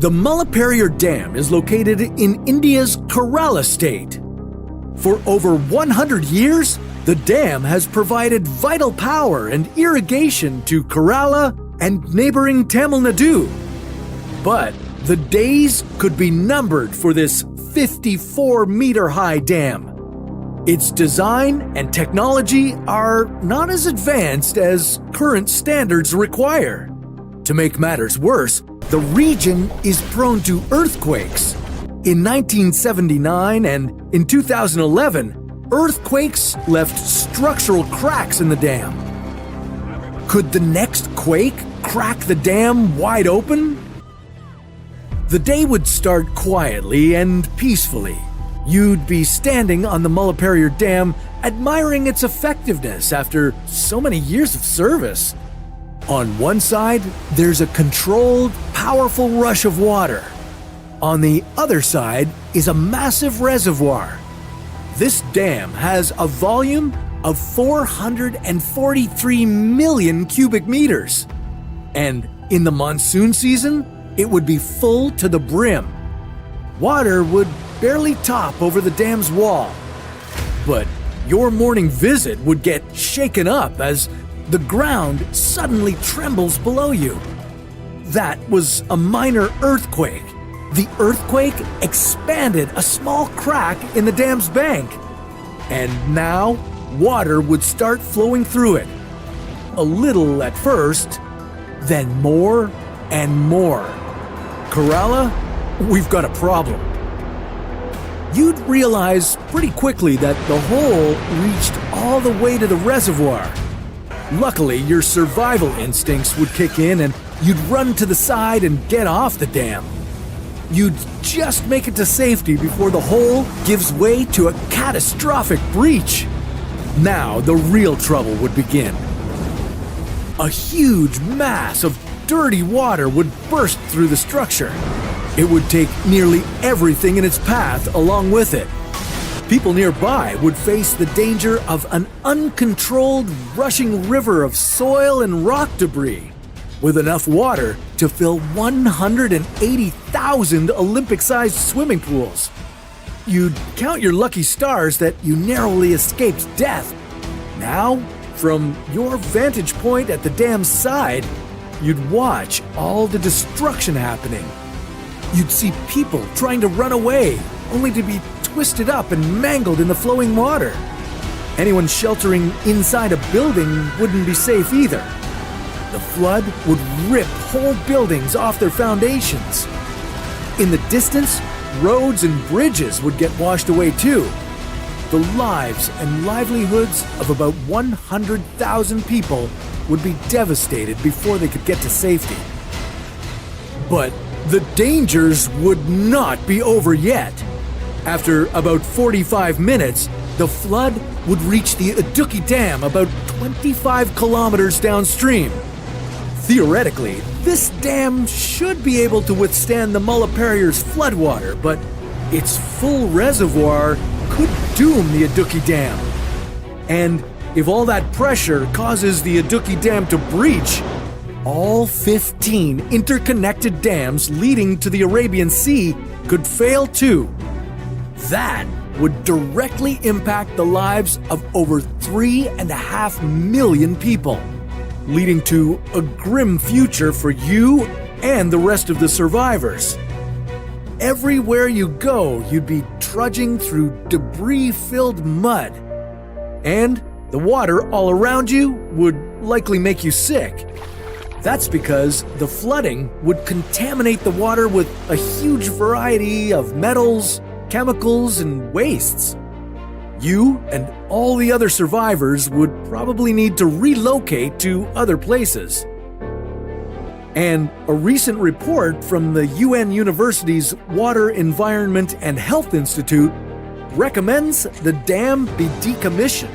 The Mullaperiyar Dam is located in India's Kerala state. For over 100 years, the dam has provided vital power and irrigation to Kerala and neighboring Tamil Nadu. But the days could be numbered for this 54-meter-high dam. Its design and technology are not as advanced as current standards require. To make matters worse, the region is prone to earthquakes. In 1979 and in 2011, earthquakes left structural cracks in the dam. Could the next quake crack the dam wide open? The day would start quietly and peacefully. You'd be standing on the Mullaperiyar Dam, admiring its effectiveness after so many years of service. On one side, there's a controlled, powerful rush of water. On the other side is a massive reservoir. This dam has a volume of 443 million cubic meters. And in the monsoon season, it would be full to the brim. Water would barely top over the dam's wall. But your morning visit would get shaken up as the ground suddenly trembles below you. That was a minor earthquake. The earthquake expanded a small crack in the dam's bank. And now, water would start flowing through it. A little at first, then more and more. Kerala, we've got a problem. You'd realize pretty quickly that the hole reached all the way to the reservoir. Luckily, your survival instincts would kick in and you'd run to the side and get off the dam. You'd just make it to safety before the hole gives way to a catastrophic breach. Now the real trouble would begin. A huge mass of dirty water would burst through the structure. It would take nearly everything in its path along with it. People nearby would face the danger of an uncontrolled, rushing river of soil and rock debris, with enough water to fill 180,000 Olympic-sized swimming pools. You'd count your lucky stars that you narrowly escaped death. Now, from your vantage point at the dam's side, you'd watch all the destruction happening. You'd see people trying to run away, only to be twisted up and mangled in the flowing water. Anyone sheltering inside a building wouldn't be safe either. The flood would rip whole buildings off their foundations. In the distance, roads and bridges would get washed away too. The lives and livelihoods of about 100,000 people would be devastated before they could get to safety. But the dangers would not be over yet. After about 45 minutes, the flood would reach the Idukki Dam about 25 kilometers downstream. Theoretically, this dam should be able to withstand the Mullaperiyar's floodwater, but its full reservoir could doom the Idukki Dam. And if all that pressure causes the Idukki Dam to breach, all 15 interconnected dams leading to the Arabian Sea could fail too. That would directly impact the lives of over 3.5 million people, leading to a grim future for you and the rest of the survivors. Everywhere you go, you'd be trudging through debris-filled mud. And the water all around you would likely make you sick. That's because the flooding would contaminate the water with a huge variety of metals, chemicals, and wastes. You and all the other survivors would probably need to relocate to other places. And a recent report from the UN University's Water, Environment, and Health Institute recommends the dam be decommissioned.